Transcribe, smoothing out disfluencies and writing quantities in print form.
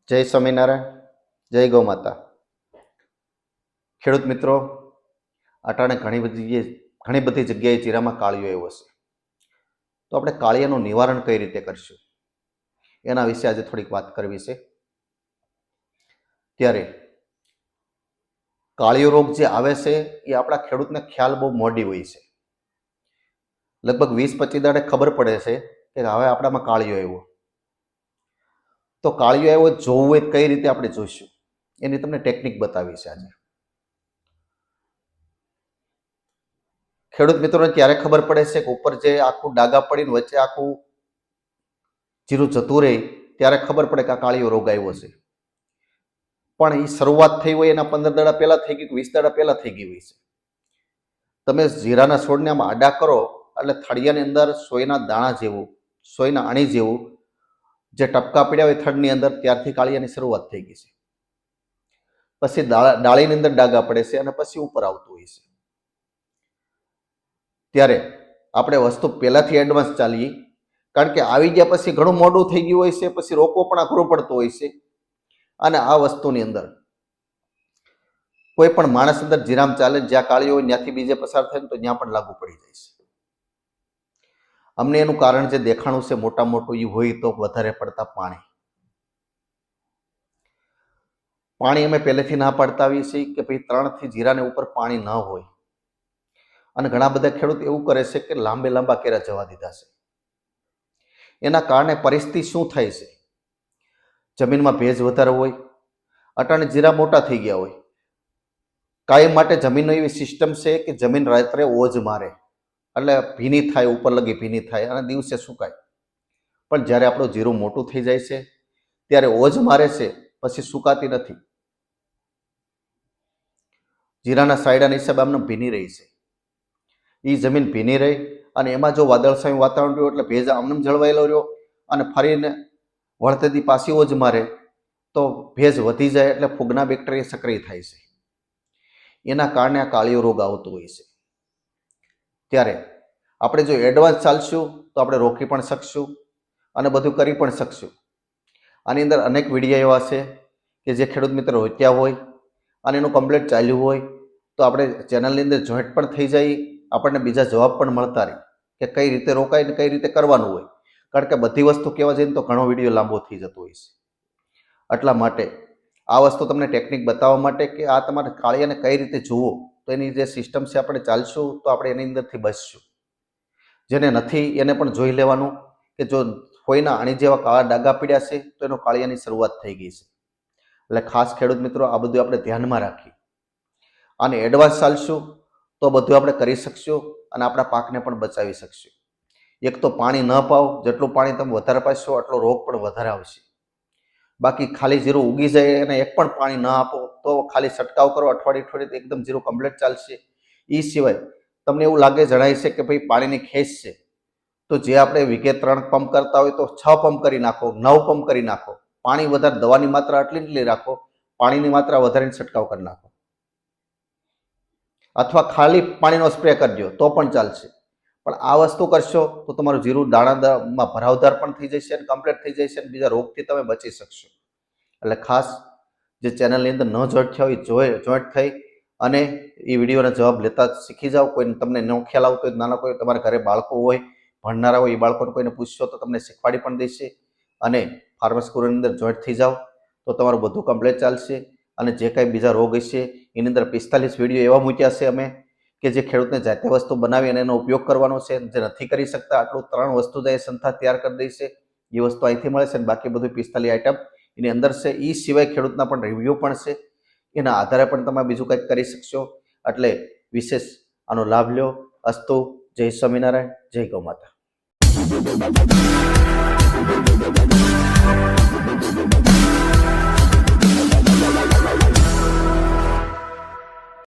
જય સ્વામિનારાયણ, જય ગૌ માતા. ખેડૂત મિત્રો, અટાણે ઘણી બધી જગ્યાએ જીરામાં કાળિયો આવ્યો છે. તો આપણે કાળિયાનું નિવારણ કઈ રીતે કરશું એના વિશે આજે થોડીક વાત કરવી છે. ત્યારે કાળિયો રોગ જે આવે છે એ આપણા ખેડૂતને ખ્યાલ બહુ મોડી હોય છે. લગભગ 20-25 દાડે ખબર પડે છે કે હવે આપણામાં કાળિયો આવ્યો. તો કાળિયો આવ્યો જોવું હોય કઈ રીતે આપણે જોઈશું એની તમને ટેકનિક બતાવી છે આજે. ખેડૂત મિત્રોને ત્યારે ખબર પડે છે કે ઉપર જે આખું ડાગા પડીને વચ્ચે આખું જીરું જતું રહે ત્યારે ખબર પડે કે આ કાળિયો રોગ આવ્યો છે. પણ એ શરૂઆત થઈ હોય એના 15 દાડા પહેલા થઈ ગઈ, 20 દાડા પહેલા થઈ ગઈ હોય છે. તમે જીરાના છોડને આમ આડા કરો એટલે થળિયાની અંદર સોયના દાણા જેવું, સોયના અણી જેવું જે ટપકા પડ્યા હોય થડની અંદર, ત્યારથી કાળિયાની શરૂઆત થઈ ગઈ છે. પછી ડાળીની અંદર ડાગા પડે છે અને પછી ઉપર આવતું હોય છે. ત્યારે આપણે વસ્તુ પહેલાથી એડવાન્સ ચાલીએ, કારણ કે આવી ગયા પછી ઘણું મોડું થઈ ગયું હોય છે, પછી રોકવો પણ અઘરો પડતો હોય છે. અને આ વસ્તુની અંદર કોઈ પણ માણસ અંદર જીરામ ચાલે, જ્યાં કાળિયો હોય ત્યાંથી બીજે પસાર થાય તો ત્યાં પણ લાગુ પડી જાય છે. અમને એનું કારણ જે દેખાણું છે મોટા મોટું એ હોય તો વધારે પડતા પાણી અમે પહેલેથી ના પાડતા આવીએ છીએ કે ભાઈ 3 થી જીરાને ઉપર પાણી ન હોય. અને ઘણા બધા ખેડૂત એવું કરે છે કે લાંબા કેરા જવા દીધા છે. એના કારણે પરિસ્થિતિ શું થાય છે, જમીનમાં ભેજ વધારે હોય, અટાણે જીરા મોટા થઈ ગયા હોય. કાયમ માટે જમીનનો એવી સિસ્ટમ છે કે જમીન રાત્રે ઓજ મારે એટલે ભીની થાય, ઉપર લગી ભીની થાય અને દિવસે સુકાય. પણ જ્યારે આપણું જીરું મોટું થઈ જાય છે ત્યારે ઓજ મારે છે, પછી સુકાતી નથી. જીરાના સાયડાના હિસાબે આમને ભીની રહી છે. એ જમીન ભીની રહી અને એમાં જો વાદળછાયું વાતાવરણ રહ્યું એટલે ભેજ આમને જળવાયેલો રહ્યો અને ફરીને વળતેથી પાછી ઓજ મારે તો ભેજ વધી જાય એટલે ફૂગના બેક્ટેરિયા સક્રિય થાય છે. એના કારણે આ કાળિયો રોગ આવતો હોય છે. ત્યારે આપણે જો એડવાન્સ ચાલશું તો આપણે રોકી પણ શકશું અને બધું કરી પણ શકશું. આની અંદર અનેક વિડીયો એવા છે કે જે ખેડૂત મિત્રો રોક્યા હોય અને એનું કમ્પ્લીટ ચાલ્યું હોય તો આપણે ચેનલની અંદર જોઈન્ટ પણ થઈ જાય, આપણને બીજા જવાબ પણ મળતા રહે કે કઈ રીતે રોકાય ને કઈ રીતે કરવાનું હોય. કારણ કે બધી વસ્તુ કહેવા જઈને તો ઘણો વિડીયો લાંબો થઈ જતો હોય છે. એટલા માટે આ વસ્તુ તમને ટેકનિક બતાવવા માટે કે આ તમારે કાળિયાને કઈ રીતે જુઓ તો એની જે સિસ્ટમ છે આપણે ચાલશું તો આપણે એની અંદરથી બચશું. જેને નથી એને પણ જોઈ લેવાનું કે જો કોઈના અણી જેવા કાળા ડાગા પીડ્યા છે તો એનો કાળિયાની શરૂઆત થઈ ગઈ છે. એટલે ખાસ ખેડૂત મિત્રો આ બધું આપણે ધ્યાનમાં રાખીએ અને એડવાન્સ ચાલશું તો બધું આપણે કરી શકશું અને આપણા પાકને પણ બચાવી શકશું. એક તો પાણી ન પાવ, જેટલું પાણી તમે વધારે પાશો એટલો રોગ પણ વધારે આવશે. બાકી ખાલી જીરું ઉગી જાય અને એક પણ પાણી ન આપો તો ખાલી છંટકાવ કરો અઠવાડિયે એકદમ જીરું કમ્પ્લીટ ચાલશે. એ સિવાય તમને એવું લાગે જણાય છે કે ભાઈ પાણીની ખેંચ છે તો જે આપણે વીઘે 3 પંપ કરતા હોય તો 6 પંપ કરી નાખો, 9 પંપ કરી નાખો. પાણી વધારે, દવાની માત્રા આટલી રાખો, પાણીની માત્રા વધારીને છંટકાવ કરી નાખો. અથવા ખાલી પાણીનો સ્પ્રે કરજો તો પણ ચાલશે. પણ આ વસ્તુ કરશો તો તમારું જીરું દાણામાં ભરાવદાર પણ થઈ જશે અને કમ્પ્લીટ થઈ જશે અને બીજા રોગથી તમે બચી શકશો. એટલે ખાસ જે ચેનલની અંદર ન જોઈન્ટ થયા હોય જોઈન્ટ થઈ અને એ વિડીયોના જવાબ લેતા શીખી જાઓ. કોઈને તમને ન ખ્યાલ આવતો હોય, નાના કોઈ તમારા ઘરે બાળકો હોય, ભણનારા હોય, એ બાળકોને કોઈને પૂછશો તો તમને શીખવાડી પણ દેશે. અને ફાર્મર સ્કૂલની અંદર જોઈન્ટ થઈ જાઓ તો તમારું બધું કમ્પ્લીટ ચાલશે. અને જે કાંઈ બીજા રોગ હશે એની અંદર 45 વિડીયો એવા મૂક્યા છે અમે કે જે ખેડૂતને જાતે વસ્તુ બનાવી અને એનો ઉપયોગ કરવાનો છે. જે નથી કરી શકતા આટલું 3 વસ્તુ જે સંસ્થા તૈયાર કરી દઈ છે એ વસ્તુ અહીંથી મળે છે અને બાકી બધું 45 આઈટમ એની અંદર છે. એ સિવાય ખેડૂતના પણ રિવ્યૂ પણ છે, એના આધારે પણ તમે બીજું કંઈક કરી શકશો. એટલે વિશેષ આનો લાભ લ્યો. અસ્તુ. જય સ્વામિનારાયણ, જય ગૌ માતા.